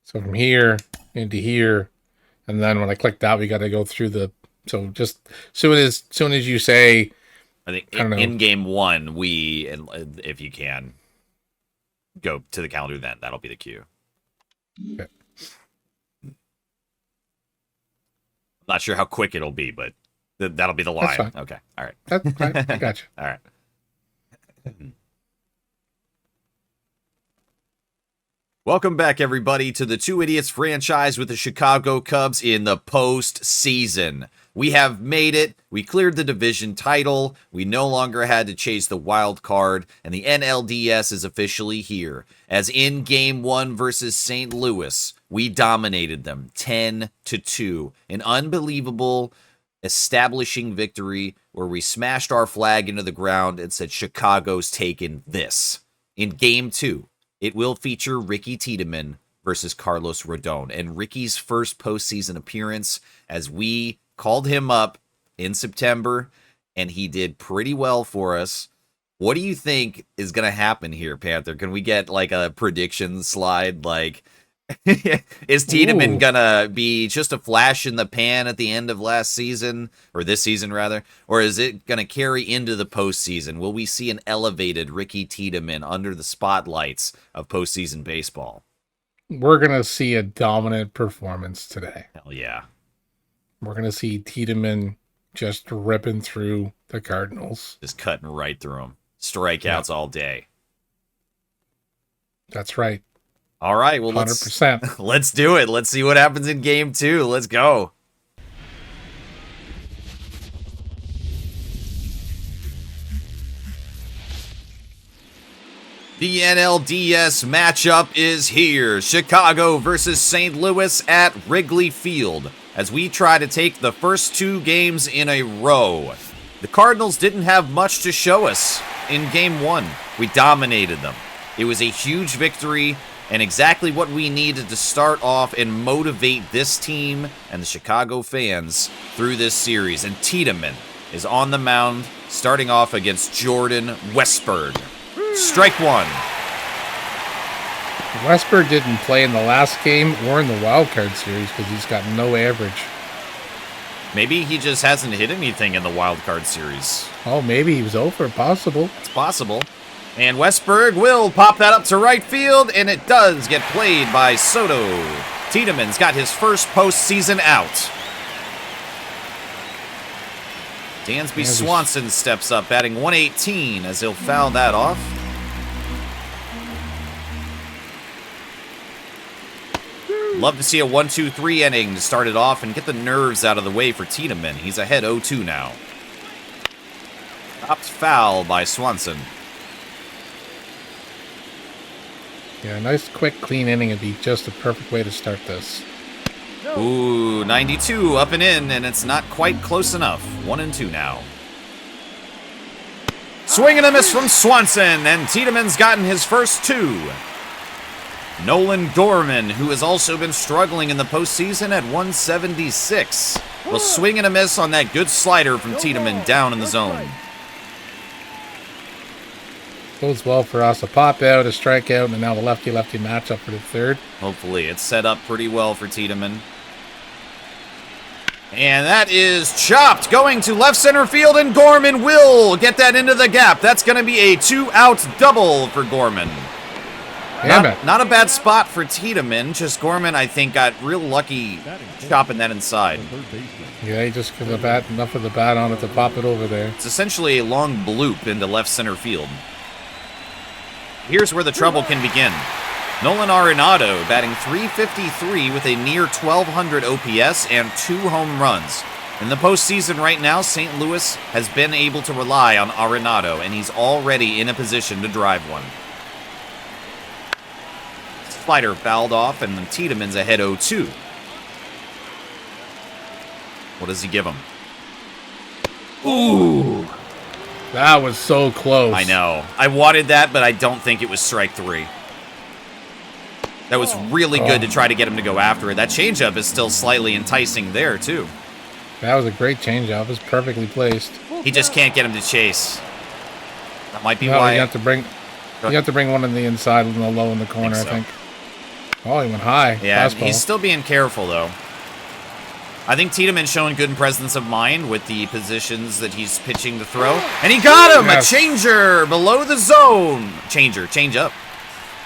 So from here into here, and then when I click that, we got to go through the. So just soon as you say, I think I don't know. in game one, if you can, go to the calendar. Then that'll be the cue. Okay. I'm not sure how quick it'll be, but that'll be the line. That's fine. Okay, all right. That's fine. I got you. All right. Welcome back, everybody, to the Two Idiots franchise with the Chicago Cubs in the postseason. We have made it. We cleared the division title. We no longer had to chase the wild card, and the NLDS is officially here. As in Game 1 versus St. Louis, we dominated them 10-2. An unbelievable establishing victory where we smashed our flag into the ground and said, Chicago's taken this. In Game 2, it will feature Ricky Tiedemann versus Carlos Rodon, and Ricky's first postseason appearance, as we called him up in September, and he did pretty well for us. What do you think is going to happen here, Panther? Can we get like a prediction slide? Like, is Tiedemann going to be just a flash in the pan at the end of last season, or this season rather? Or is it going to carry into the postseason? Will we see an elevated Ricky Tiedemann under the spotlights of postseason baseball? We're going to see a dominant performance today. Hell yeah. We're going to see Tiedemann just ripping through the Cardinals. Just cutting right through them. Strikeouts all day. That's right. All right, well, 100%. Let's do it. Let's see what happens in Game 2. Let's go. The NLDS matchup is here. Chicago versus St. Louis at Wrigley Field, as we try to take the first 2 games in a row. The Cardinals didn't have much to show us in Game 1. We dominated them. It was a huge victory, and exactly what we needed to start off and motivate this team and the Chicago fans through this series. And Tiedemann is on the mound, starting off against Jordan Westburg. Strike 1. Westburg didn't play in the last game or in the wild card series because he's got no average. Maybe he just hasn't hit anything in the wild card series. Oh, maybe he was over. Possible. It's possible. And Westburg will pop that up to right field, and it does get played by Soto. Tiedemann's got his first postseason out. Dansby Swanson steps up, batting 118 as he'll foul that off. Love to see a 1-2-3 inning to start it off and get the nerves out of the way for Tiedemann. He's ahead 0-2 now. Dropped foul by Swanson. Yeah, a nice, quick, clean inning would be just the perfect way to start this. Ooh, 92 up and in, and it's not quite close enough. 1-2 now. Swing and a miss from Swanson, and Tiedemann's gotten his first 2. Nolan Gorman, who has also been struggling in the postseason at 176, will swing and a miss on that good slider from Tiedemann down in the zone. Goes well for us. A pop out, a strikeout, and now a lefty-lefty matchup for the third. Hopefully, it's set up pretty well for Tiedemann. And that is chopped, going to left center field, and Gorman will get that into the gap. That's going to be a 2-out double for Gorman. Not a bad spot for Tiedemann, just Gorman, I think, got real lucky chopping that inside. Yeah, he just got the bat, enough of the bat on it to pop it over there. It's essentially a long bloop into left center field. Here's where the trouble can begin. Nolan Arenado batting .353 with a near 1,200 OPS and 2 home runs. In the postseason right now, St. Louis has been able to rely on Arenado, and he's already in a position to drive one. Slider fouled off, and then Tiedemann's ahead 0-2. What does he give him? Ooh! That was so close. I know. I wanted that, but I don't think it was strike 3. That was really good to try to get him to go after it. That changeup is still slightly enticing there, too. That was a great changeup. It was perfectly placed. He just can't get him to chase. That might be why. You have to bring one on the inside and the low in the corner, I think. Oh, he went high. Yeah, Fastball. he's still being careful, though. I think Tiedemann showing good presence of mind with the positions that he's pitching the throw. And he got him! Yes. A changer below the zone. Change up.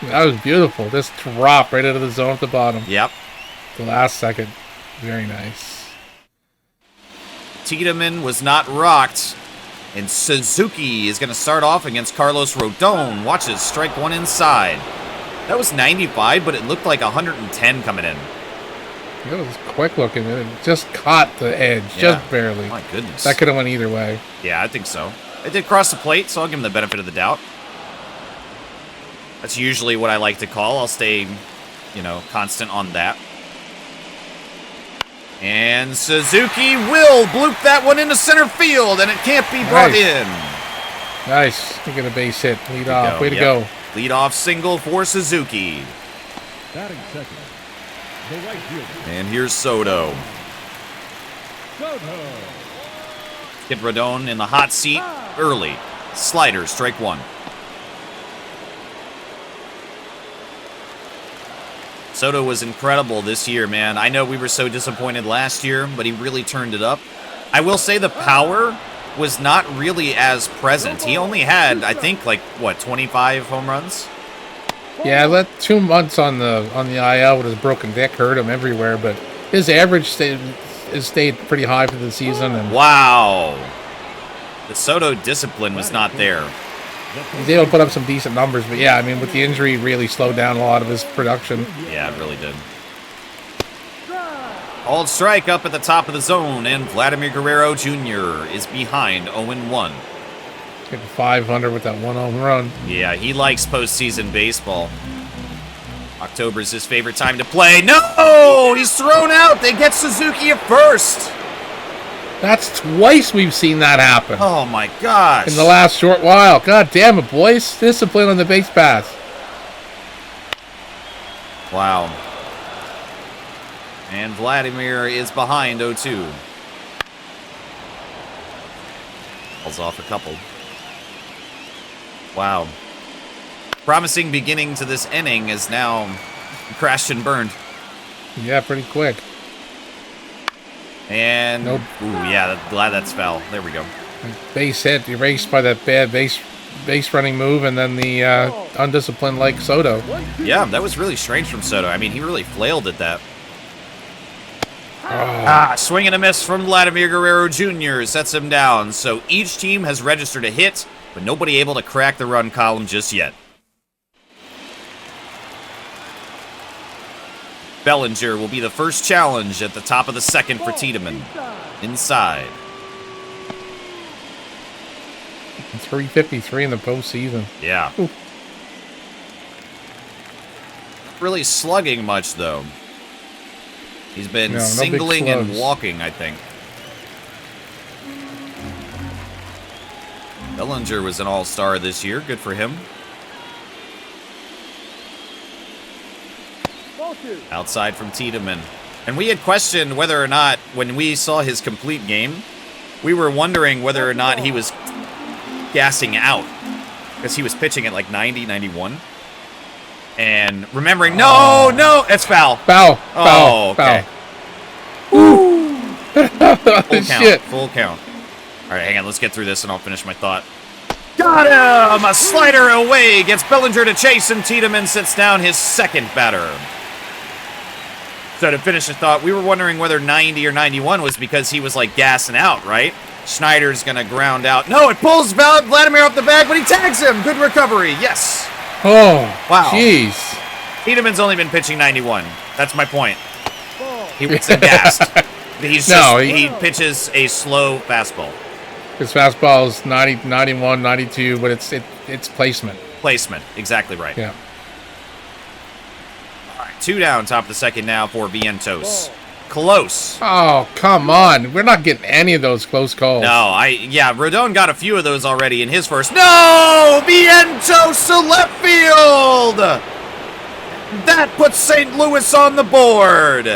That was beautiful. Just drop right into the zone at the bottom. Yep. The last second. Very nice. Tiedemann was not rocked. And Suzuki is going to start off against Carlos Rodon. Watches strike one inside. That was 95, but it looked like 110 coming in. It was quick looking. It just caught the edge, just barely. My goodness. That could have went either way. Yeah, I think so. It did cross the plate, so I'll give him the benefit of the doubt. That's usually what I like to call. I'll stay, constant on that. And Suzuki will bloop that one into center field, and it can't be brought in. Nice. You get a base hit. Lead off. Way to go. Lead off single for Suzuki. Batting second, the right fielder, And here's Soto. Soto. Get Rodon in the hot seat early. Slider, strike one. Soto was incredible this year, man. I know we were so disappointed last year, but he really turned it up. I will say the power was not really as present. He only had, I think, 25 home runs? Yeah, that 2 months on the IL with his broken dick hurt him everywhere, but his average stayed pretty high for the season. And Wow. The Soto discipline was not there. he's able to put up some decent numbers, but yeah, I mean, with the injury, really slowed down a lot of his production. Yeah, it really did. Called strike up at the top of the zone, and Vladimir Guerrero Jr. is behind 0-1. Hit 500 with that one home run. Yeah, he likes postseason baseball. October's his favorite time to play. No! He's thrown out! They get Suzuki at first! That's twice we've seen that happen Oh my gosh! in the last short while. God damn it, boys. Discipline on the base pass. Wow. And Vladimir is behind 0-2. Falls off a couple. Wow. Promising beginning to this inning is now crashed and burned. Yeah, pretty quick. And, Nope. Ooh, yeah, glad that's foul. There we go. Base hit, erased by that bad base running move, and then the undisciplined like Soto. Yeah, that was really strange from Soto. I mean, he really flailed at that. Swing and a miss from Vladimir Guerrero Jr. sets him down. So each team has registered a hit, but nobody able to crack the run column just yet. Bellinger will be the first challenge at the top of the second for Tiedemann. Inside. 353 in the postseason. Yeah. Ooh. Really slugging much, though. He's been No big singling and slugs. walking, I think. Bellinger was an all-star this year. Good for him. Outside from Tiedemann. And we had questioned whether or not, when we saw his complete game, we were wondering whether or not he was gassing out. Because he was pitching at like 90, 91. And remembering, no, it's foul. Foul. Oh, okay. Foul. Full count. Shit. Full count. All right, hang on. Let's get through this and I'll finish my thought. Got him! A slider away. Gets Bellinger to chase, and Tiedemann sits down his second batter. So to finish the thought, we were wondering whether 90 or 91 was because he was like gassing out, right? Schneider's going to ground out. No, it pulls Vladimir off the bag, but he tags him. Good recovery. Yes. Oh, Wow. Jeez. Tiedemann's only been pitching 91. That's my point. He was gassed. He pitches a slow fastball. His fastball is 90, 91, 92, but it's placement. Placement. Exactly right. Yeah. All right, 2 down, top of the second now for Vientos. Close. Oh, come on. We're not getting any of those close calls. No, Rodon got a few of those already in his first. No! Vientos to left field! That puts St. Louis on the board.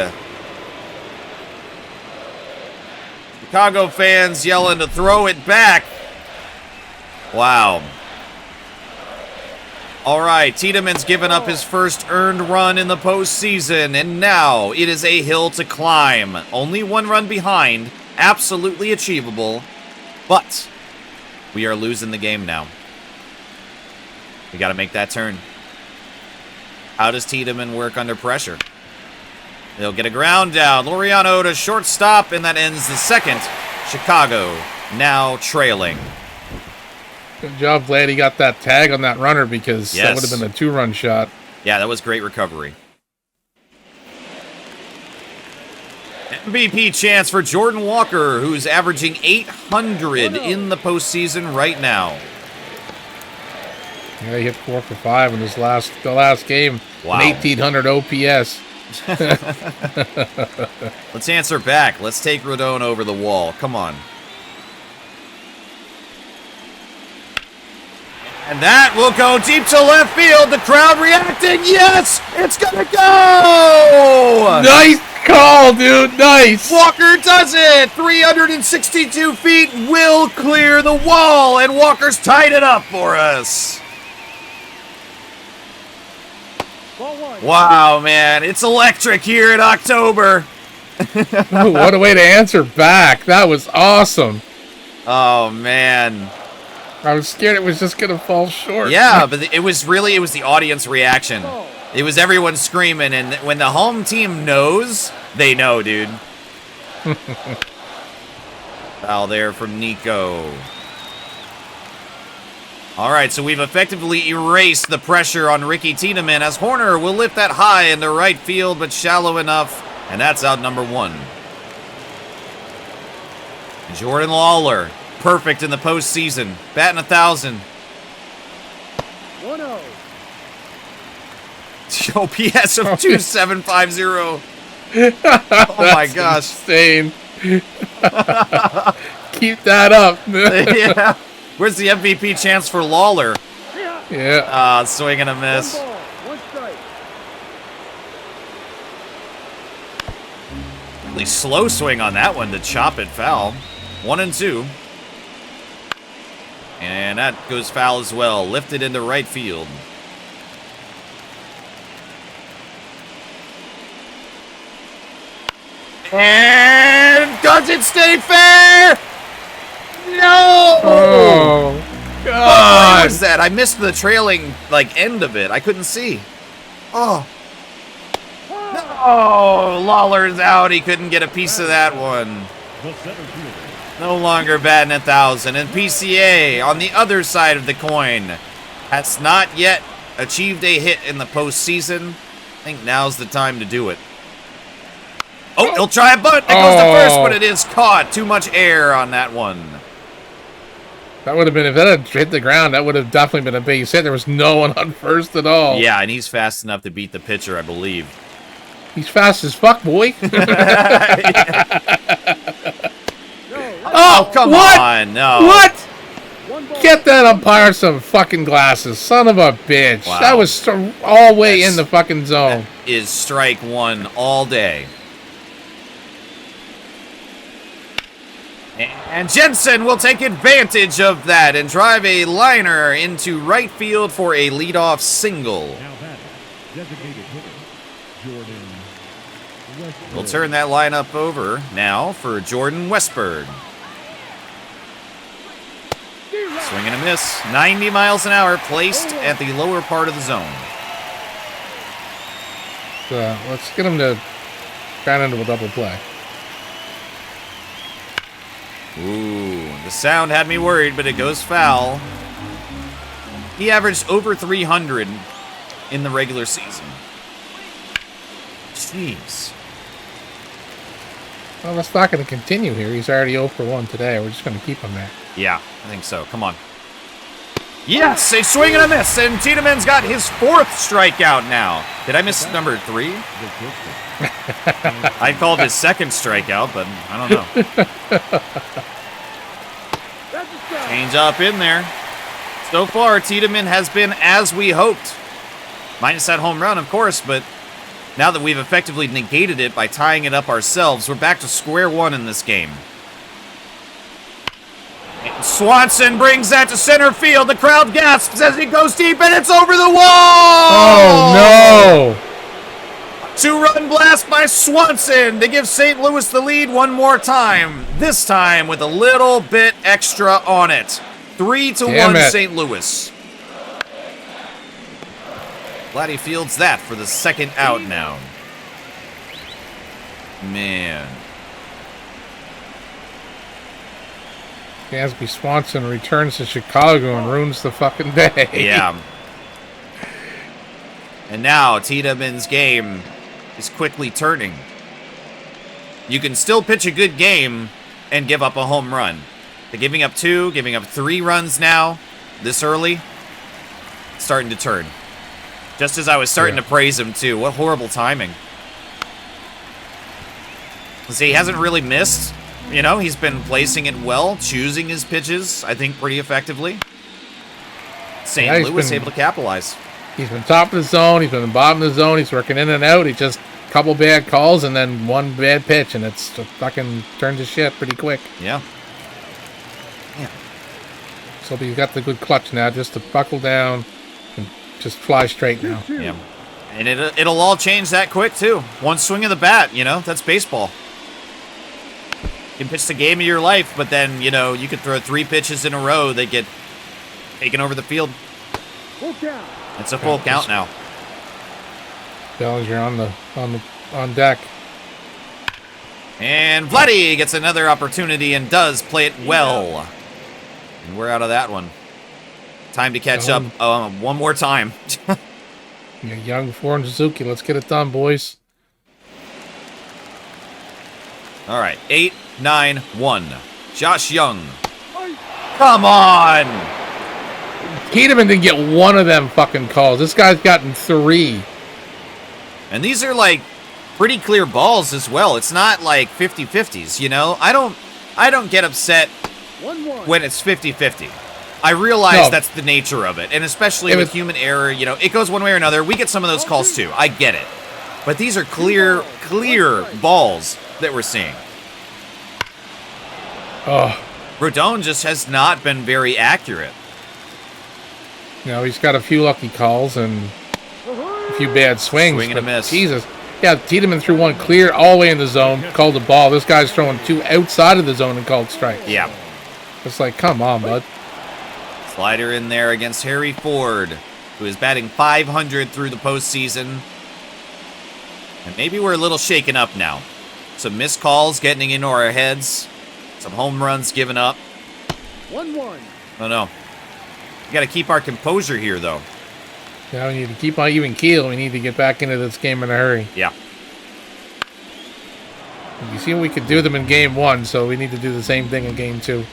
Chicago fans yelling to throw it back. Wow. All right, Tiedemann's given up his first earned run in the postseason, and now it is a hill to climb. Only 1 run behind, absolutely achievable, but we are losing the game now. We got to make that turn. How does Tiedemann work under pressure? They'll get a ground down. Laureano to shortstop, and that ends the second. Chicago now trailing. Good job, glad he got that tag on that runner because that would have been a 2-run shot. Yeah, that was great recovery. MVP chance for Jordan Walker, who's averaging 800 in the postseason right now. Yeah, he hit 4 for 5 in his last game. Wow. An 1800 OPS. Let's answer back. Let's take Rodon over the wall. Come on. And that will go deep to left field. The crowd reacting. Yes! It's gonna go! Nice call, dude. Nice. Walker does it. 362 feet will clear the wall, and Walker's tied it up for us. Wow, man. It's electric here in October. What a way to answer back. That was awesome. Oh, man. I was scared it was just going to fall short. Yeah, but it was the audience reaction. It was everyone screaming, and when the home team knows, they know, dude. Foul there from Nico. All right, so we've effectively erased the pressure on Ricky Tiedemann as Horner will lift that high into right field, but shallow enough, and that's out number 1. Jordan Lawler, perfect in the postseason, batting 1,000. 1-0. OPS of 2750. Oh my gosh. Insane. Keep that up. Yeah. Where's the MVP chance for Lawler? Yeah. Swing and a miss. 1 ball, 1 strike. Really slow swing on that one to chop it foul. 1-2. And that goes foul as well. Lifted into right field. And does it stay fair? No! Oh, What God. was that? I missed the trailing end of it. I couldn't see. Oh. No! Lawler's out. He couldn't get a piece of that one. The center fielder. No longer batting 1,000. And PCA on the other side of the coin has not yet achieved a hit in the postseason. I think now's the time to do it. Oh, he'll try a bunt. There goes the first, but it is caught. Too much air on that one. That would have been, if that had hit the ground, that would have definitely been a base hit. There was no one on first at all. Yeah, and he's fast enough to beat the pitcher, I believe. He's fast as fuck, boy. Oh, come what? on. No. What? 1 ball. Get that umpire some fucking glasses. Son of a bitch. Wow. That was all way in the fucking zone. Is strike 1 all day. And Jensen will take advantage of that and drive a liner into right field for a leadoff single. Now batting, designated hitter, Jordan Westbrook. We'll turn that lineup over now for Jordan Westberg. Swing and a miss. 90 miles an hour placed at the lower part of the zone. Let's get him to ground into a double play. Ooh, the sound had me worried, but it goes foul. He averaged over 300 in the regular season. Jeez. Well, that's not going to continue here. He's already 0 for 1 today. We're just going to keep him there. Yeah, I think so. Come on. Yes, a swing and a miss, and Tiedemann's got his 4th strikeout now. Did I miss number 3? I called his 2nd strikeout, but I don't know. Change up in there. So far, Tiedemann has been as we hoped. Minus that home run, of course, but now that we've effectively negated it by tying it up ourselves, we're back to square one in this game. Swanson brings that to center field. The crowd gasps as he goes deep, and it's over the wall! Oh, no! 2-run blast by Swanson to give St. Louis the lead one more time. This time with a little bit extra on it. 3-1 St. Louis. Vladdy fields that for the second out now. Man. Dansby Swanson returns to Chicago and ruins the fucking day. Yeah. And now Tiedemann's game is quickly turning. You can still pitch a good game and give up a home run. They're giving up 2, giving up 3 runs now, this early. It's starting to turn. Just as I was starting to praise him, too. What horrible timing. See, he hasn't really missed. You know, he's been placing it well, choosing his pitches, I think, pretty effectively. St. Louis able to capitalize. He's been top of the zone. He's been bottom of the zone. He's working in and out. He just a couple bad calls and then one bad pitch, and it's just fucking turns to shit pretty quick. Yeah. Yeah. So he's got the good clutch now, just to buckle down and just fly straight now. Yeah. And it'll all change that quick, too. One swing of the bat, you know, that's baseball. You can pitch the game of your life, but then, you know, you could throw 3 pitches in a row, they get taken over the field. Full count. It's a full count now. Bellinger on deck. And Vladdy gets another opportunity and does play it well. And we're out of that one. Time to catch up one more time. Yeah, Young, Ford, and Suzuki. Let's get it done, boys. All right, 8-9-1. Josh Young. Come on! Tiedemann didn't get one of them fucking calls. This guy's gotten 3. And these are like pretty clear balls as well. It's not like 50-50s, you know? I don't get upset when it's 50-50. I realize that's the nature of it. And especially with human error, you know, it goes one way or another. We get some of those calls too. I get it. But these are clear balls that we're seeing. Oh. Rodon just has not been very accurate. You know, he's got a few lucky calls and a few bad swings. Swing and a miss. Jesus. Yeah, Tiedemann threw one clear all the way in the zone, called the ball. This guy's throwing 2 outside of the zone and called strikes. Yeah. It's like, come on, bud. Slider in there against Harry Ford, who is batting .500 through the postseason. And maybe we're a little shaken up now. Some missed calls getting into our heads. Some home runs given up. 1-1. Oh, no. We got to keep our composure here, though. Yeah, we need to keep on even keel. We need to get back into this game in a hurry. Yeah. You see, we could do them in game 1, so we need to do the same thing in game 2.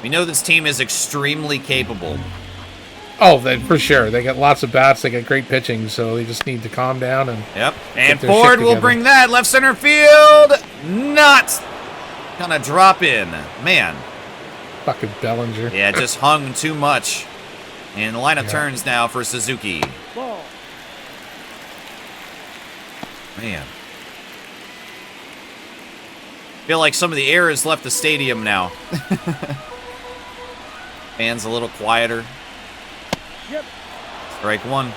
We know this team is extremely capable. Oh, for sure. They got lots of bats. They got great pitching, so they just need to calm down and. Yep. And Ford will bring that left center field. Not gonna drop in. Man. Fucking Bellinger. Yeah, just hung too much. And the lineup turns now for Suzuki. Ball. Man. Feel like some of the air has left the stadium now. Fans a little quieter. Yep. Strike 1.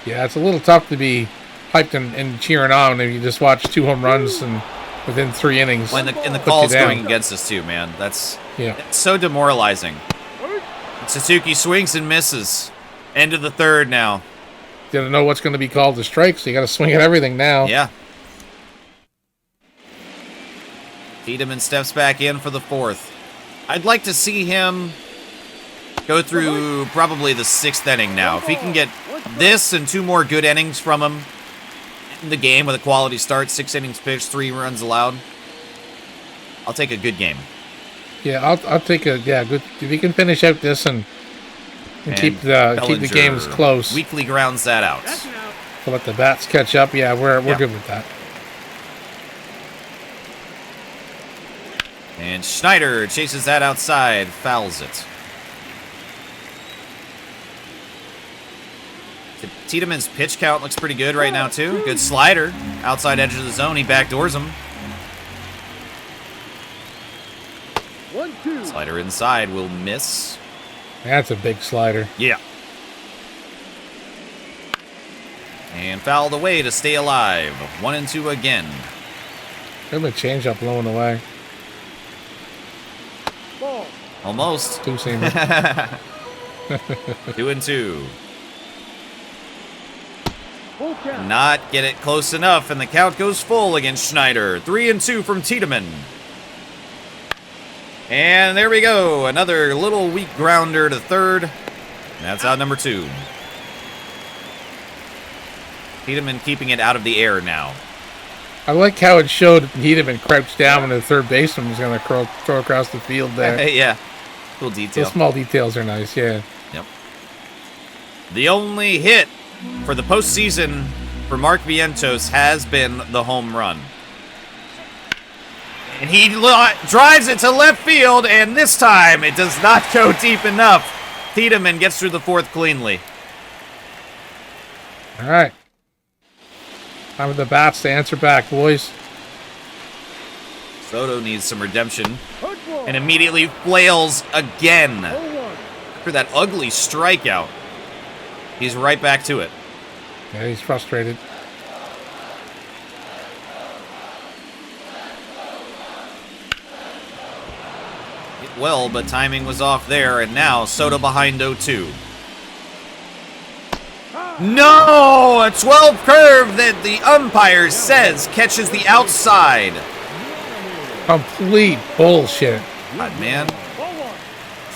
Yeah, it's a little tough to be hyped and cheering on if you just watch 2 home runs and within 3 innings. When the call's going against us too, man. That's so demoralizing. Suzuki swings and misses. End of the 3rd now. You gotta know what's going to be called the strike, so you got to swing at everything now. Yeah. Tiedemann steps back in for the 4th. I'd like to see him go through probably the 6th inning now. If he can get this and 2 more good innings from him in the game with a quality start, 6 innings pitched, 3 runs allowed, I'll take a good game. Yeah, I'll take a good. If he can finish out this and keep the games close. Weekly grounds that out. To let the bats catch up. Yeah, we're good with that. And Schneider chases that outside, fouls it. Tiedemann's pitch count looks pretty good right now, too. Good slider. Outside edge of the zone. He backdoors him. 2-2. Slider inside will miss. That's a big slider. Yeah. And fouled away to stay alive. 1-2 again. Could have change up low and away. Ball. Almost. Two seamers. 2-2. Full count. Not get it close enough, and the count goes full against Schneider. 3-2 from Tiedemann. And there we go. Another little weak grounder to third. And that's out number 2. Tiedemann keeping it out of the air now. I like how it showed Tiedemann crouched down when the third baseman was going to throw across the field there. Yeah. Cool detail. Those small details are nice, yeah. Yep. The only hit for the postseason for Mark Vientos has been the home run. And he drives it to left field, and this time it does not go deep enough. Tiedemann gets through the fourth cleanly. All right. Time for the bats to answer back, boys. Soto needs some redemption Hard ball. and immediately flails again 0-1. after that ugly strikeout. He's right back to it. Yeah, he's frustrated. Hit well, but timing was off there, and now Soto behind 0-2. No! A 12 curve that the umpire says catches the outside. Complete bullshit. God, man. Ball 1.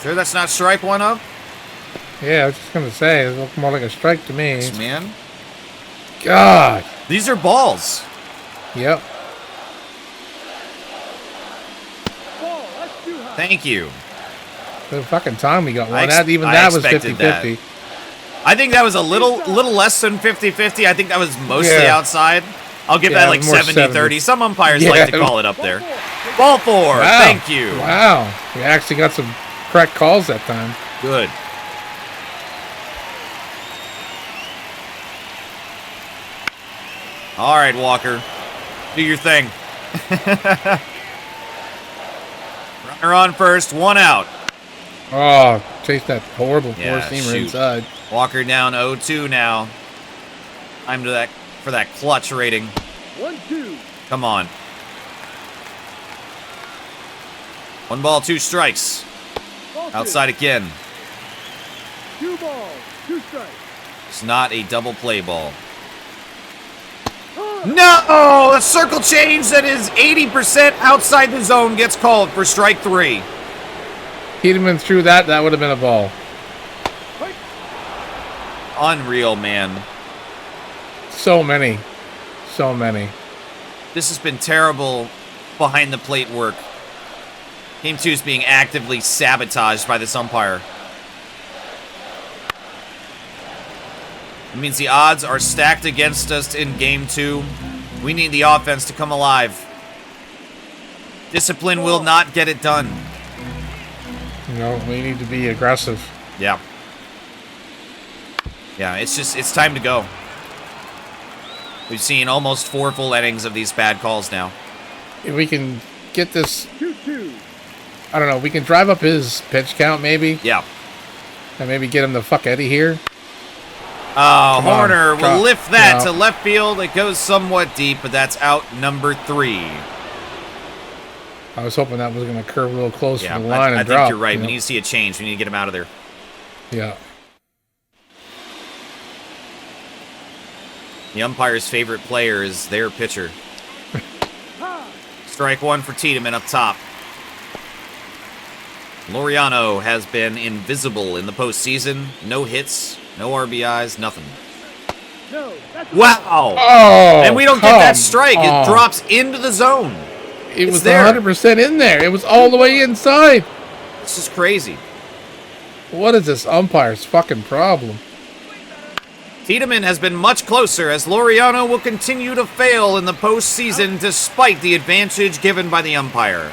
Sure that's not strike one up? Yeah, I was just going to say, it looked more like a strike to me. Man. God. These are balls. Yep. Ball. That's too high. Thank you. The fucking time we got one. I That was expected 50-50. I think that was a little less than 50-50. I think that was mostly Yeah. outside. I'll give Yeah, that like more 70-30. Some umpires Yeah. like to call it up there. Ball 4. Wow. Thank you. Wow. We actually got some correct calls that time. Good. All right, Walker. Do your thing. Runner on first, 1 out. Oh, chase that horrible Yeah, four-seamer shoot. inside. Walker down 0-2 now. Time to for that clutch rating. 1-2. Come on. 1 ball, 2 strikes. Ball 2. Outside again. 2 balls. 2 strikes. It's not a double play ball. No! A circle change that is 80% outside the zone gets called for strike 3. Tiedemann threw that would have been a ball. Unreal, man. So many. So many. This has been terrible behind the plate work. Game 2 is being actively sabotaged by this umpire. It means the odds are stacked against us in Game 2. We need the offense to come alive. Discipline will not get it done. You know, we need to be aggressive. Yeah. Yeah, it's time to go. We've seen almost 4 full innings of these bad calls now. If we can get this, 2-2. I don't know, we can drive up his pitch count maybe, Yeah. and maybe get him the fuck out of here. Oh, Come on, Horner will drop. lift that No. to left field. It goes somewhat deep, but that's out number 3. I was hoping that was going to curve a little close Yeah, to the line I and think drop. you're right. you We know? need to see a change. We need to get him out of there. Yeah. The umpire's favorite player is their pitcher. Strike 1 for Tiedemann up top. Laureano has been invisible in the postseason. No hits, no RBIs, nothing. No. That's Wow! Oh, And we don't get that come strike. It on. drops into the zone. It it's was there. 100% in there. It was all the way inside. This is crazy. What is this umpire's fucking problem? Tiedemann has been much closer as Laureano will continue to fail in the postseason despite the advantage given by the umpire.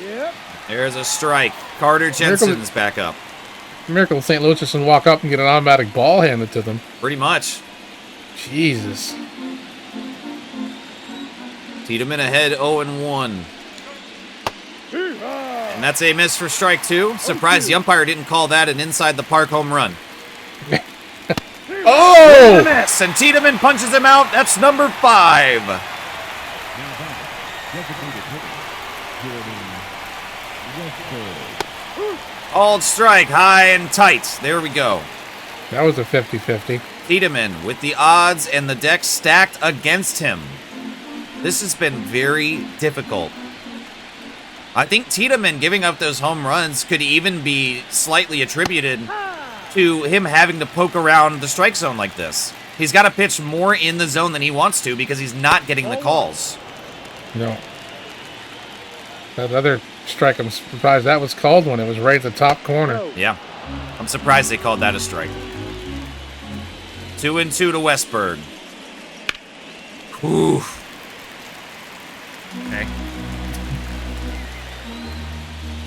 Yep. There's a strike. Carter Jensen's back up. Miracle St. Louis just can walk up and get an automatic ball handed to them. Pretty much. Jesus. Tiedemann ahead 0-1. And that's a miss for strike 2. Surprised the umpire didn't call that an inside the park home run. Oh! Miss, and Tiedemann punches him out. That's number 5. Now batter, designated hitter, Jordan Westburg. Called strike, high and tight. There we go. That was a 50-50. Tiedemann with the odds and the deck stacked against him. This has been very difficult. I think Tiedemann giving up those home runs could even be slightly attributed to him having to poke around the strike zone like this. He's got to pitch more in the zone than he wants to because he's not getting the calls. No. That other strike, I'm surprised that was called when it was right at the top corner. Yeah, I'm surprised they called that a strike. 2-2 to Westburg. Ooh. Okay.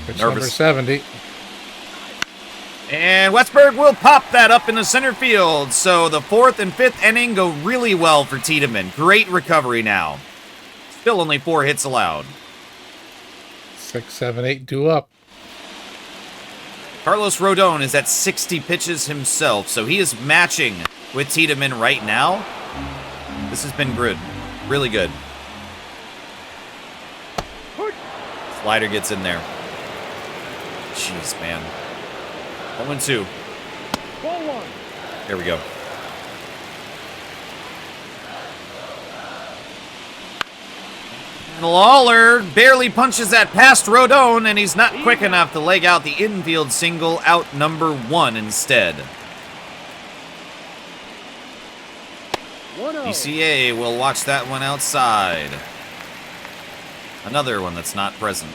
Pitch number Nervous. 70. And Westburg will pop that up into center field. So the 4th and 5th inning go really well for Tiedemann. Great recovery now. Still only 4 hits allowed. 6, 7, 8, due up. Carlos Rodon is at 60 pitches himself, so he is matching with Tiedemann right now. This has been good. Really good. Slider gets in there. Jeez, man. 0-2. There we go. And Lawler barely punches that past Rodon, and he's not quick enough to leg out the infield single, out number 1 instead. DCA will watch that one outside. Another one that's not present.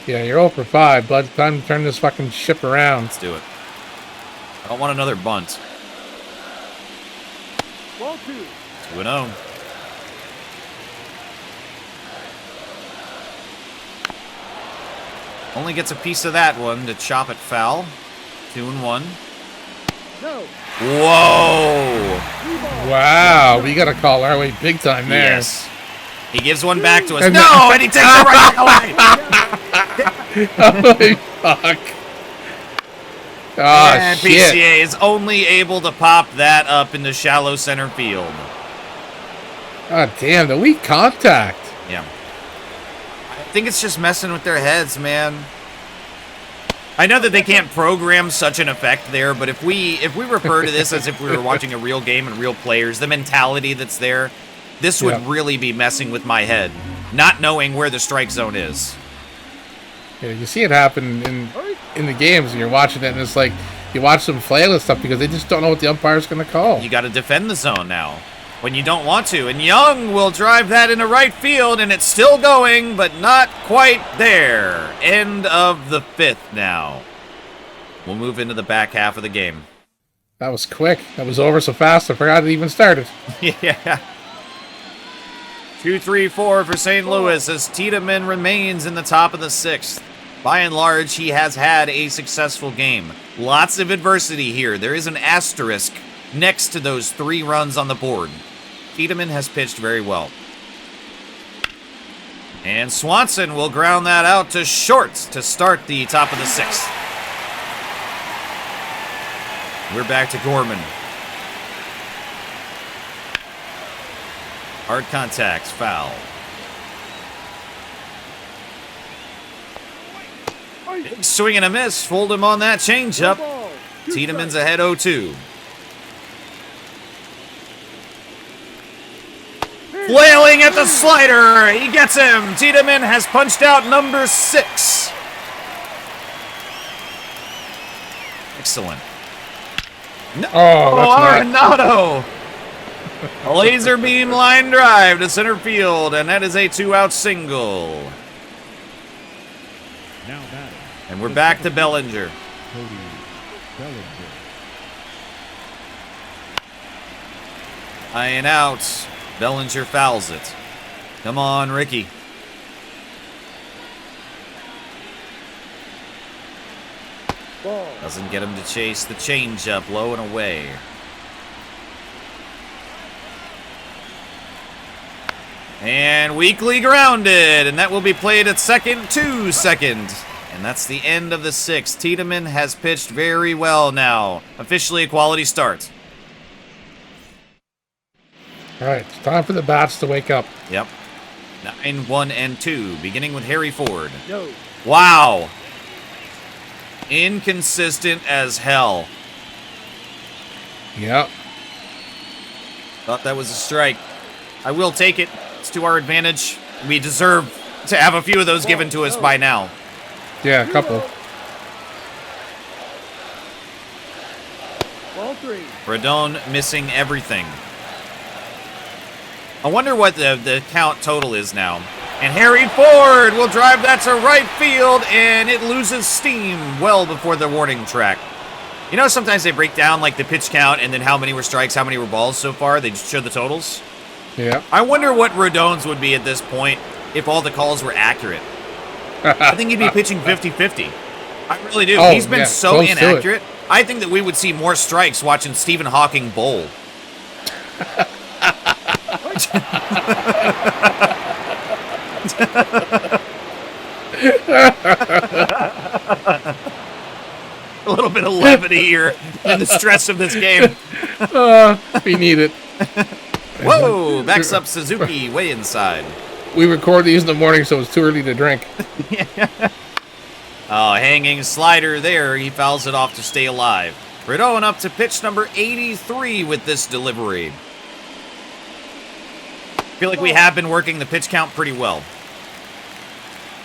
Yeah, you're 0 for 5, bud. Time to turn this fucking ship around. Let's do it. I don't want another bunt. 2-0. Only gets a piece of that one to chop it foul. 2-1. Whoa! Wow, we got a call our way big time there. Yes. He gives one back to us. And No, and he takes it right away. Oh, fuck. Oh, And shit. PCA is only able to pop that up into shallow center field. God damn, the weak contact. Yeah. I think it's just messing with their heads, man. I know that they can't program such an effect there, but if we refer to this as if we were watching a real game and real players, the mentality that's there, this would really be messing with my head, not knowing where the strike zone is. Yeah, you see it happen in the games, and you're watching it, and it's like you watch them flail and stuff because they just don't know what the umpire's going to call. You got to defend the zone now when you don't want to. And Young will drive that into right field, and it's still going, but not quite there. End of the 5th now. We'll move into the back half of the game. That was quick. That was over so fast, I forgot it even started. Yeah. 2-3-4 for St. Louis as Tiedemann remains in the top of the 6th. By and large, he has had a successful game. Lots of adversity here. There is an asterisk next to those 3 runs on the board. Tiedemann has pitched very well. And Swanson will ground that out to short to start the top of the 6th. We're back to Gorman. Hard contacts, foul. Big swing and a miss. Fooled him on that changeup. Tiedemann's ahead 0-2. Flailing at the slider. He gets him. Tiedemann has punched out number 6. Excellent. No. Arenado. A laser beam line drive to center field, and that is a 2-out single. Now batting. And we're back to Bellinger. Cody Bellinger. Eyeing out. Bellinger fouls it. Come on, Ricky. Doesn't get him to chase the changeup low and away. And weakly grounded, and that will be played at second to second. And that's the end of the 6th. Tiedemann has pitched very well now. Officially a quality start. All right, it's time for the bats to wake up. Yep. 9, 1, and 2, beginning with Harry Ford. No. Wow. Inconsistent as hell. Yep. Thought that was a strike. I will take it. It's to our advantage. We deserve to have a few of those given to us by now. Yeah, a couple. Ball 3. Rodon missing everything. I wonder what the count total is now. And Harry Ford will drive that to right field, and it loses steam well before the warning track. You know, sometimes they break down like the pitch count and then how many were strikes, how many were balls so far. They just show the totals. Yeah. I wonder what Rodon's would be at this point if all the calls were accurate. I think he'd be pitching 50-50. I really do. Oh, He's been yeah, so close to it. inaccurate. I think that we would see more strikes watching Stephen Hawking bowl. A little bit of levity here in the stress of this game. We need it. Whoa! Backs up Suzuki way inside. We record these in the morning, so it's too early to drink. Oh, hanging slider there. He fouls it off to stay alive. Rodon up to pitch number 83 with this delivery. I feel like we have been working the pitch count pretty well.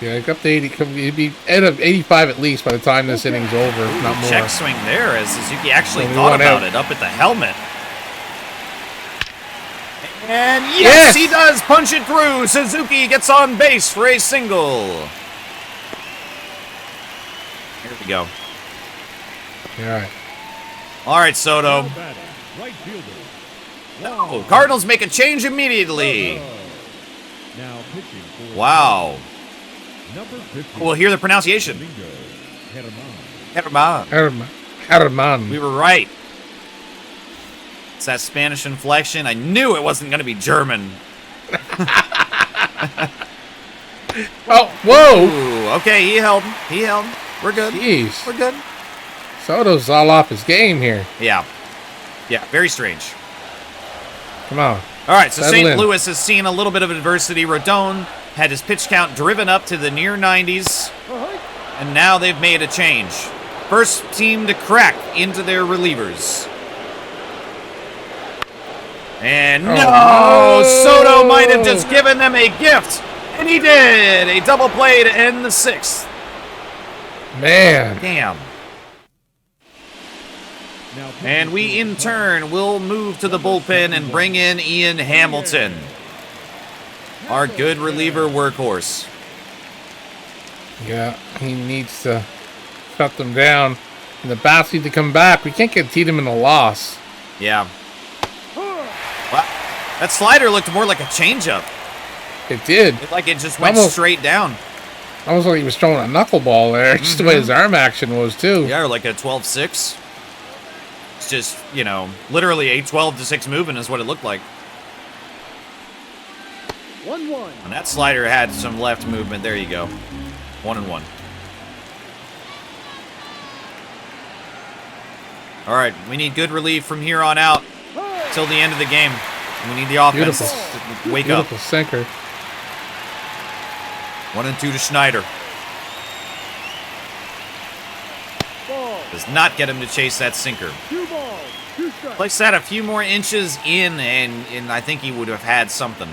Yeah, up to 80. It'd be at 85 at least by the time this inning's over, if not more. Check swing there as Suzuki actually Only thought one about out. it up at the helmet. And yes, he does punch it through. Suzuki gets on base for a single. Here we go. All right. Soto. Batting. Right fielder. No, Cardinals make a change immediately. Now pitching for Wow. number 50. We'll hear the pronunciation. Domingo Herman. Herman. We were right. It's that Spanish inflection. I knew it wasn't going to be German. Oh, whoa! Ooh, okay, he held. We're good. Jeez. We're good. Soto's all off his game here. Yeah, very strange. Come on. All right, so Settle St. in. Louis has seen a little bit of adversity. Rodon had his pitch count driven up to the near 90s, and now they've made a change. First team to crack into their relievers. And no! Soto might have just given them a gift, and he did! A double play to end the 6th. Man. Damn. Now pitching And we, for in turn, will move to the bullpen and bring in Ian Hamilton, our good reliever workhorse. Yeah, he needs to cut them down. And the bats need to come back. We can't get Tiedemann a loss. Yeah. Wow. That slider looked more like a changeup. It did. Like it just went Almost. straight down. Almost like he was throwing a knuckleball there. Just the way his arm action was, too. Yeah, or like a 12-6. It's just, you know, literally a 12-6 movement is what it looked like. 1-1. And that slider had some left movement. There you go. 1-1. All right, we need good relief from here on out till the end of the game. We need the offense Beautiful. to wake up. Beautiful sinker. 1-2 to Schneider. Ball. Does not get him to chase that sinker. 2 balls. 2 strikes. Place that a few more inches in, and I think he would have had something.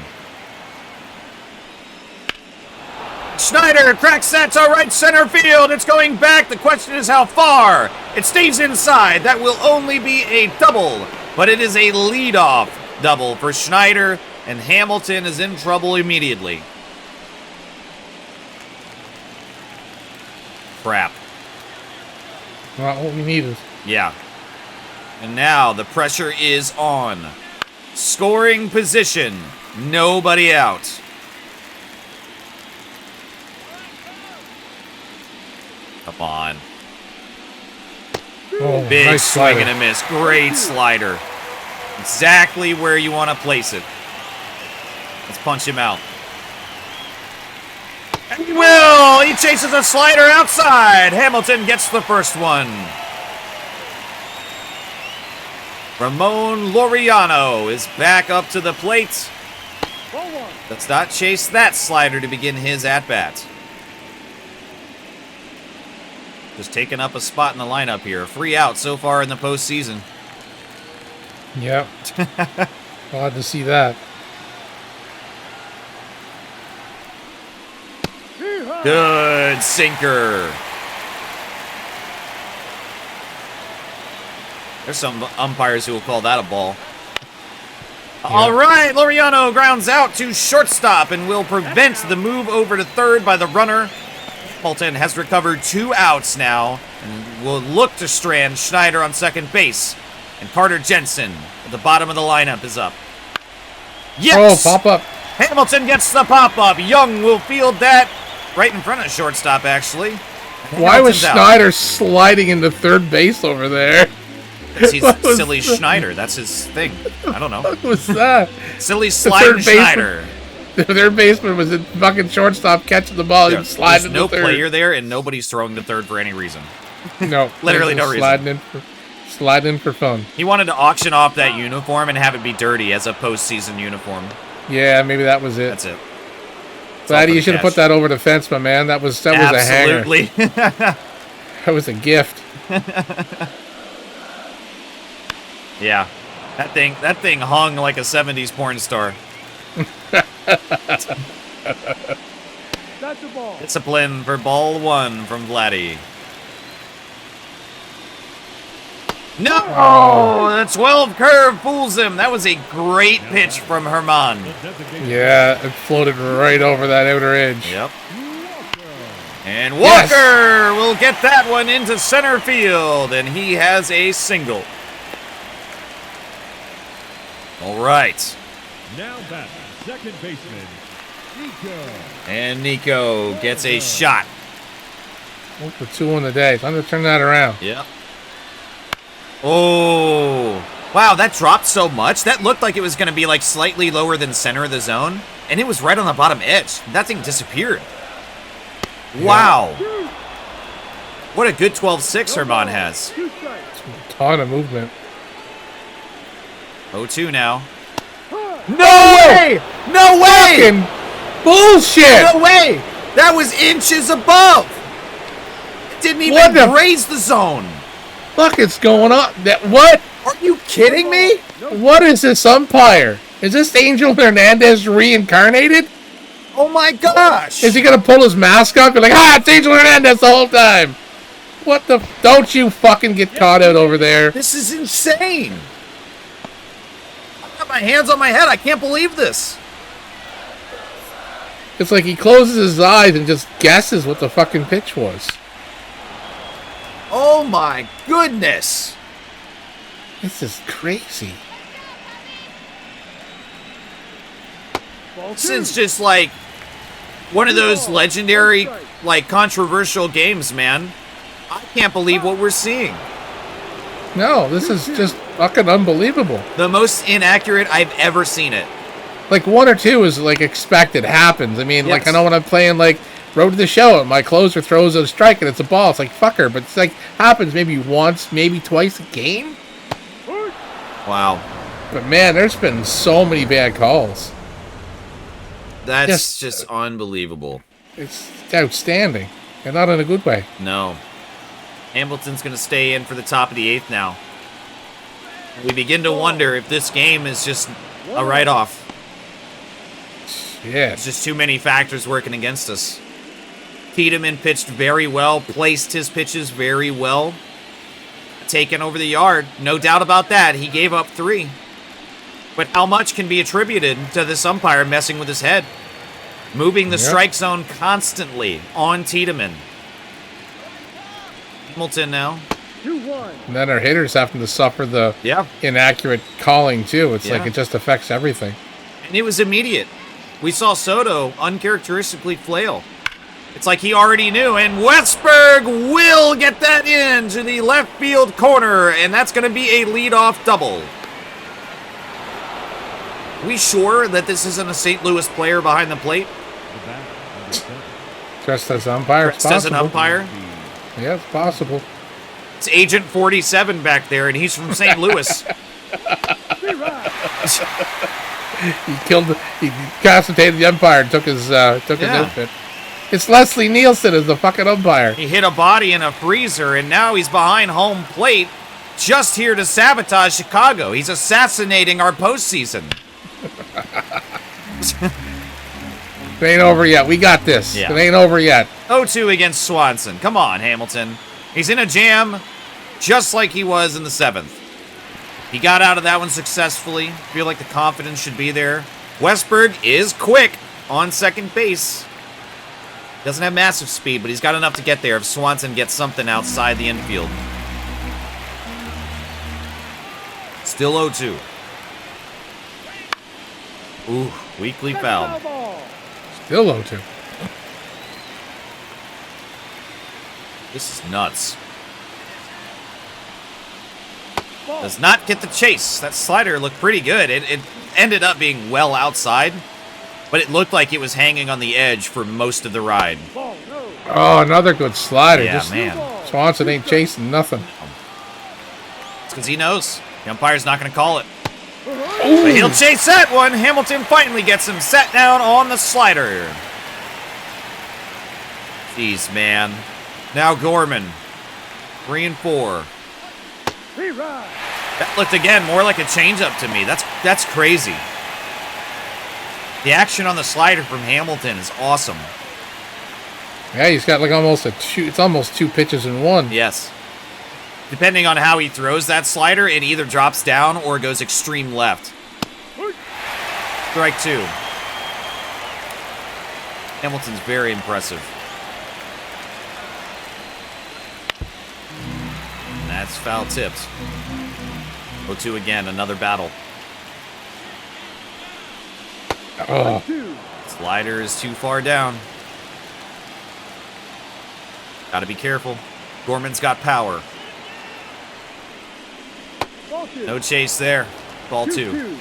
Schneider cracks that to right center field. It's going back. The question is how far. It stays inside. That will only be a double, but it is a leadoff double for Schneider, and Hamilton is in trouble immediately. Crap. Not what we needed. Yeah. And now the pressure is on. Scoring position. Nobody out. Come on. Oh, Big nice swing slider. and a miss. Great slider. Exactly where you want to place it. Let's punch him out. And he will! He chases a slider outside. Hamilton gets the first one. Ramon Laureano is back up to the plate. Let's not chase that slider to begin his at-bat. Just taking up a spot in the lineup here. 3 out so far in the postseason. Yep. Glad to see that. Good sinker. There's some umpires who will call that a ball. Yeah. All right, Laureano grounds out to shortstop and will prevent the move over to third by the runner. Hamilton has recovered 2 outs now and will look to strand Schneider on second base. And Carter Jensen at the bottom of the lineup is up. Yes! Oh, pop up. Hamilton gets the pop-up. Young will field that right in front of shortstop, actually. Why was Schneider sliding into third base over there? He's silly Schneider. That's his thing. I don't know. What was that? Silly sliding Schneider. The third baseman was in fucking shortstop catching the ball and sliding There's no to third. player there, and nobody's throwing to third for any reason. No. Literally no reason. Sliding in for fun. He wanted to auction off that uniform and have it be dirty as a postseason uniform. Yeah, maybe that was it. That's it. Glad you should have put that over the fence, my man. That was a hanger. Absolutely. That was a gift. Yeah. That thing hung like a 70s porn star. That's the ball. Discipline for ball 1 from Vladdy. No! Oh, the 12 curve fools him. That was a great pitch from Herman. Yeah, it floated right over that outer edge. Yep. And Walker will get that one into center field, and he has a single. All right. Now back, second baseman, Nico. And Nico gets a shot. 1 for 2 on the day. Time to turn that around. Yep. Oh. Wow, that dropped so much. That looked like it was going to be like slightly lower than center of the zone, and it was right on the bottom edge. That thing disappeared. Wow. What a good 12-6 Herman has. A ton of movement. 0-2 now. No way! No way! Fucking bullshit! No way! That was inches above. It didn't even raise the zone. Fuck, it's going on. What? Are you kidding me? What is this umpire? Is this Angel Hernandez reincarnated? Oh my gosh! Is he gonna pull his mask off? Be like, it's Angel Hernandez the whole time. What the? Don't you fucking get caught out over there. This is insane. I've got my hands on my head. I can't believe this. It's like he closes his eyes and just guesses what the fucking pitch was. Oh my goodness. This is crazy. This is just like one of those legendary, like controversial games, man. I can't believe what we're seeing. No, this is just fucking unbelievable. The most inaccurate I've ever seen it. Like 1 or 2 is like expected, happens. I mean, Yes. like I know when I'm playing like Road to the Show, and my closer throws a strike and it's a ball. It's like fucker, but it's like happens maybe once, maybe twice a game. Wow. But man, there's been so many bad calls. That's just unbelievable. It's outstanding, and not in a good way. No. Hamilton's going to stay in for the top of the 8th now. We begin to wonder if this game is just a write-off. Yeah. There's just too many factors working against us. Tiedemann pitched very well, placed his pitches very well. Taken over the yard, no doubt about that. He gave up 3. But how much can be attributed to this umpire messing with his head? Moving the strike zone constantly on Tiedemann. Hamilton now. 2-1. And then our hitters having to suffer the inaccurate calling too. It's like it just affects everything. And it was immediate. We saw Soto uncharacteristically flail. It's like he already knew, and Westberg will get that in to the left field corner, and that's going to be a leadoff double. We sure that this isn't a St. Louis player behind the plate? The bat, number 7. Dressed as umpire. It's Dressed as an possible. umpire? Yeah, it's possible. It's Agent 47 back there, and he's from St. Louis. He concentrated the umpire and took his outfit. It's Leslie Nielsen as the fucking umpire. He hit a body in a freezer, and now he's behind home plate, just here to sabotage Chicago. He's assassinating our postseason. It ain't over yet. We got this. Yeah. It ain't over yet. 0-2 against Swanson. Come on, Hamilton. He's in a jam, just like he was in the 7th. He got out of that one successfully. Feel like the confidence should be there. Westberg is quick on second base. Doesn't have massive speed, but he's got enough to get there if Swanson gets something outside the infield. Still 0-2. Ooh, weakly fouled. Still 0-2. This is nuts. Does not get the chase. That slider looked pretty good. It ended up being well outside, but it looked like it was hanging on the edge for most of the ride. Oh, another good slider. Yeah, Just, man. Swanson ain't chasing nothing. It's because he knows. The umpire's not going to call it. But he'll chase that one. Hamilton finally gets him set down on the slider. Jeez, man. Now Gorman. 3 and 4. That looked, again, more like a changeup to me. That's crazy. The action on the slider from Hamilton is awesome. Yeah, he's got like almost it's almost 2 pitches in one. Yes. Depending on how he throws that slider, it either drops down or goes extreme left. Strike 2. Hamilton's very impressive. And that's foul tipped. 0-2 again, another battle. Oh, Slider is too far down. Gotta be careful. Gorman's got power. No chase there. Ball 2.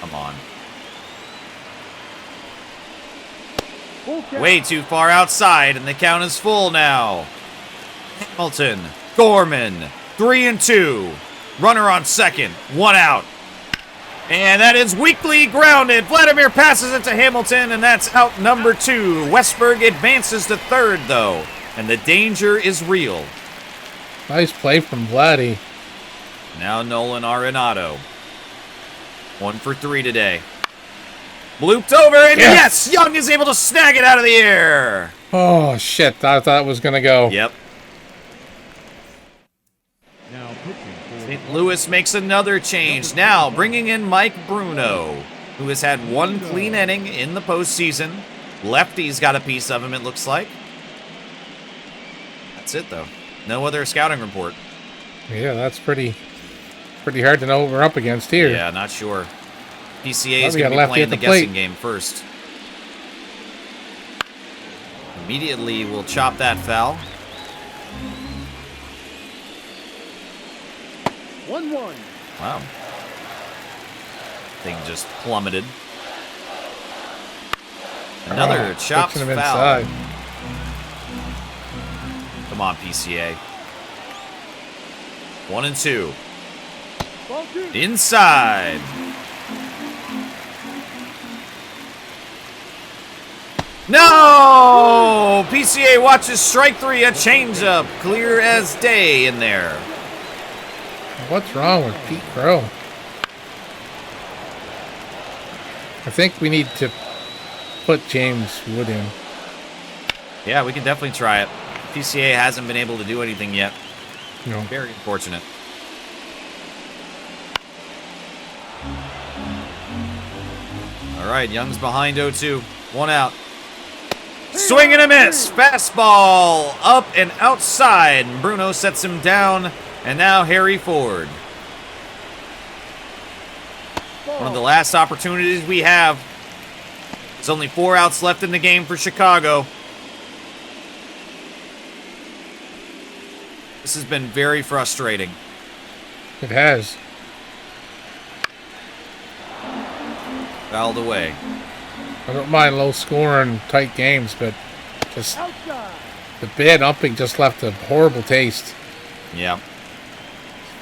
Come on. Way too far outside, and the count is full now. Hamilton, Gorman, 3 and 2. Runner on second, 1 out. And that is weakly grounded. Vladimir passes it to Hamilton, and that's out number 2. Westberg advances to third, though, and the danger is real. nice play from Vladdy. Now Nolan Arenado. 1 for 3 today. Blooped over, and yes! Young is able to snag it out of the air. Oh, shit. I thought it was going to go. Yep. Now pitching for St. Louis makes another change. Now bringing in Mike Bruno, who has had 1 clean inning in the postseason. Lefty's got a piece of him, it looks like. That's it, though. No other scouting report. Yeah, that's pretty hard to know what we're up against here. Yeah, not sure. PCA is Well, we going to got be lefty playing at the the plate. guessing game first. Immediately, we'll chop that foul. 1-1. Wow. Thing just plummeted. Another chopped Pitching him foul. inside. Come on, PCA. 1 and 2. Ball 2. Inside. No! PCA watches strike 3, a changeup. Clear as day in there. What's wrong with Pete Crow? I think we need to put James Wood in. Yeah, we can definitely try it. PCA hasn't been able to do anything yet. No. Very unfortunate. All right, Young's behind 0-2. 1 out. Swing and a miss. Fastball up and outside. Bruno sets him down. And now Harry Ford. One of the last opportunities we have. There's only 4 outs left in the game for Chicago. This has been very frustrating. It has. Fouled away. I don't mind low scoring, tight games, but just the bad upping just left a horrible taste. Yeah.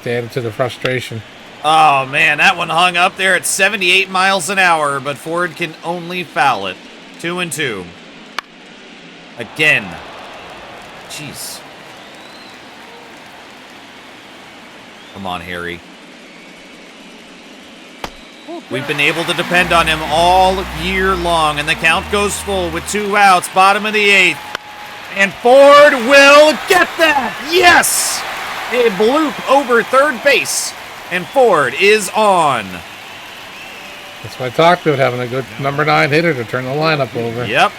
It added to the frustration. Oh, man, that one hung up there at 78 miles an hour, but Ford can only foul it. 2-2. Again. Jeez. Come on, Harry. We've been able to depend on him all year long, and the count goes full with 2 outs, bottom of the 8th. And Ford will get that! Yes! A bloop over third base, and Ford is on. That's what I talked about, having a good number 9 hitter to turn the lineup over. Yep.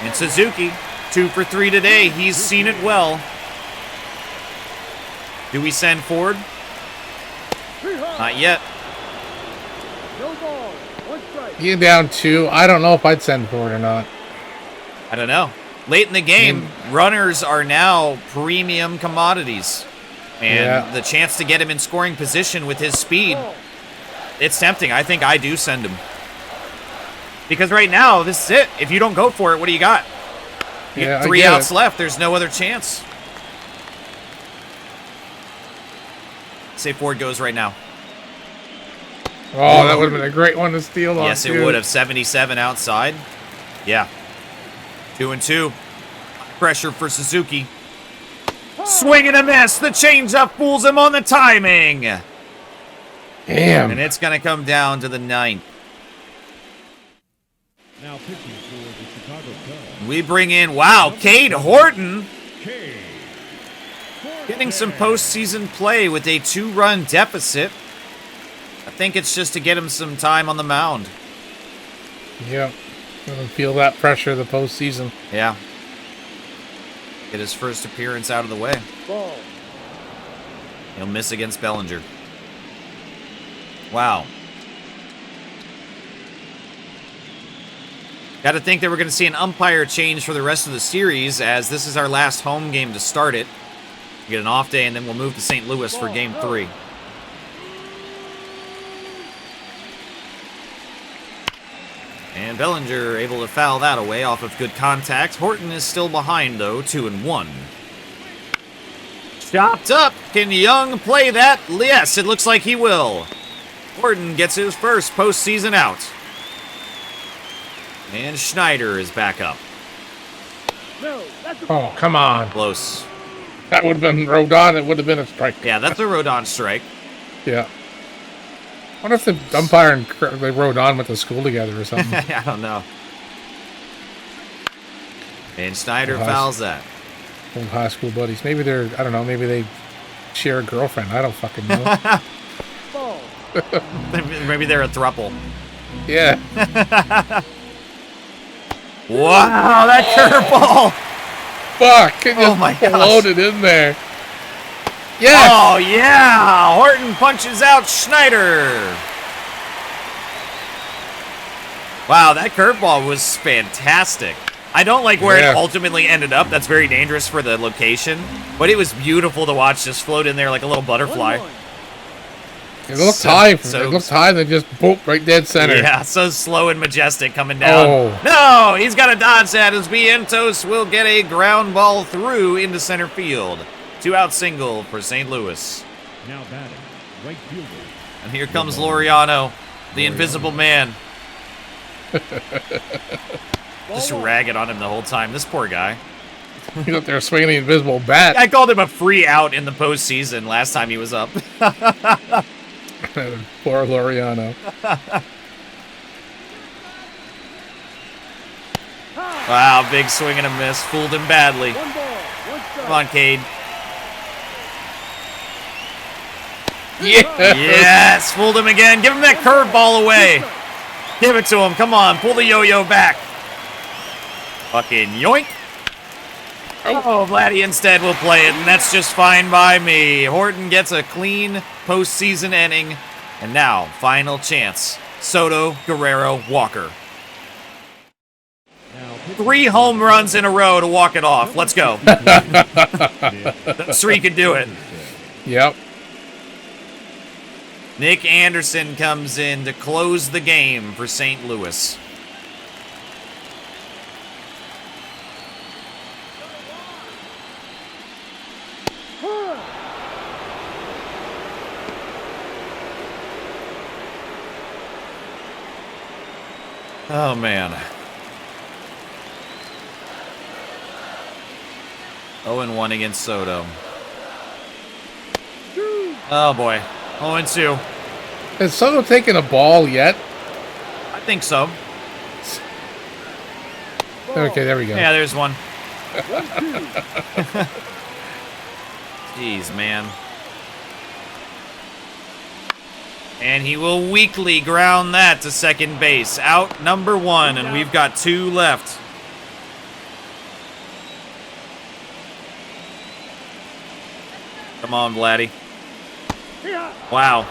And Suzuki, 2 for 3 today. He's seen it well. Do we send Ford? Not yet. You down 2. I don't know if I'd send Ford or not. I don't know. Late in the game, runners are now premium commodities. And the chance to get him in scoring position with his speed, it's tempting. I think I do send him. Because right now, this is it. If you don't go for it, what do you got? You get 3 outs left. There's no other chance. Say Ford goes right now. Oh, that would have been a great one to steal on. Yes, it would have. 77 outside. Yeah. 2-2. Pressure for Suzuki. Swing and a miss. The changeup fools him on the timing. Damn. And it's going to come down to the 9th. Now pitching for the Chicago Cubs. We bring in, wow, Cade Horton. Getting some postseason play with a 2-run deficit. I think it's just to get him some time on the mound. Yep. Doesn't feel that pressure of the postseason. Yeah. Get his first appearance out of the way. He'll miss against Bellinger. Wow. Got to think that we're going to see an umpire change for the rest of the series, as this is our last home game to start it. We get an off day, and then we'll move to St. Louis for Game 3. And Bellinger able to foul that away off of good contact. Horton is still behind, though, 2-1. Chopped up. Can Young play that? Yes, it looks like he will. Horton gets his first postseason out. And Schneider is back up. Oh, come on. Close. That would have been Rodon. It would have been a strike. Yeah, that's a Rodon strike. Yeah. I wonder if the umpire and they Rodon went to school together or something. I don't know. And Schneider fouls that. Old high school buddies. Maybe they're, I don't know, maybe they share a girlfriend. I don't fucking know. Maybe they're a throuple. Yeah. Wow, that curveball! Fuck! It just my gosh. loaded in there. Yes! Oh, yeah! Horton punches out Schneider. Wow, that curveball was fantastic. I don't like where it ultimately ended up. That's very dangerous for the location. But it was beautiful to watch just float in there like a little butterfly. It looked high. It looked high, and then just boop, right dead center. Yeah, so slow and majestic coming down. Oh. No, he's got a dodge that as Vientos will get a ground ball through into center field. 2-out single for St. Louis. Now batting, right fielder. And here comes Laureano, the invisible man. Just ragging on him the whole time. This poor guy. He's up there swinging the invisible bat. I called him a free out in the postseason last time he was up. Poor Laureano. Wow, big swing and a miss. Fooled him badly. Come on, Cade. Yeah. Yes, fooled him again. Give him that curveball away. Give it to him. Come on, pull the yo-yo back. Fucking yoink. Oh, Vladdy instead will play it, and that's just fine by me. Horton gets a clean postseason inning, and now, final chance. Soto, Guerrero, Walker. 3 home runs in a row to walk it off. Let's go. Those 3 could do it. Yep. Nick Anderson comes in to close the game for St. Louis. Oh, man. 0-1 against Soto. Oh, boy. 0-2. Has Soto taken a ball yet? I think so. Okay, there we go. Yeah, there's one. Jeez, man. And he will weakly ground that to second base. Out number 1, and we've got 2 left. Come on, Vladdy. Wow.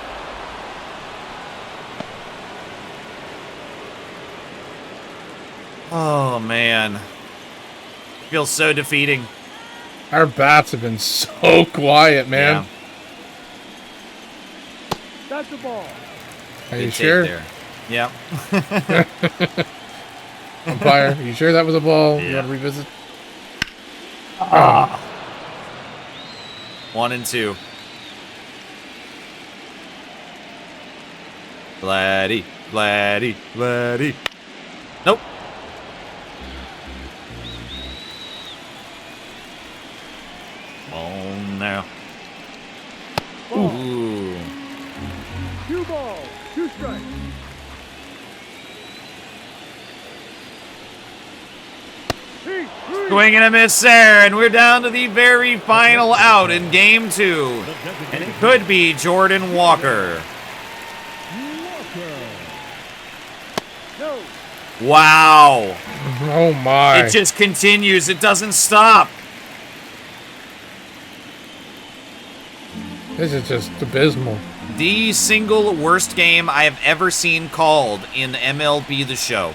Oh, man. Feels so defeating. Our bats have been so quiet, man. Yeah. That's the ball. Are you Good take sure? there. Yep. Umpire, are you sure that was a ball? You Yeah. want to revisit? 1-2. Vladdy, Vladdy, Vladdy. Nope. Oh, no. Ooh. 2 balls, 2 strikes. Swing and a miss there, and we're down to the very final out in game 2. And it could be Jordan Walker. No. Wow. Oh, my. It just continues. It doesn't stop. This is just abysmal. The single worst game I have ever seen called in MLB The Show.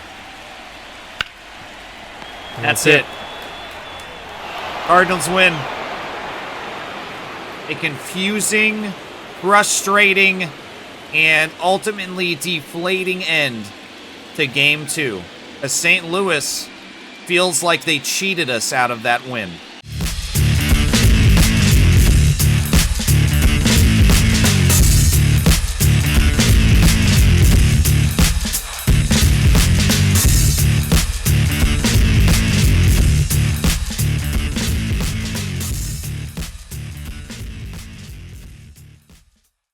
That's it. Cardinals win. A confusing, frustrating, and ultimately deflating end to Game 2. As St. Louis feels like they cheated us out of that win.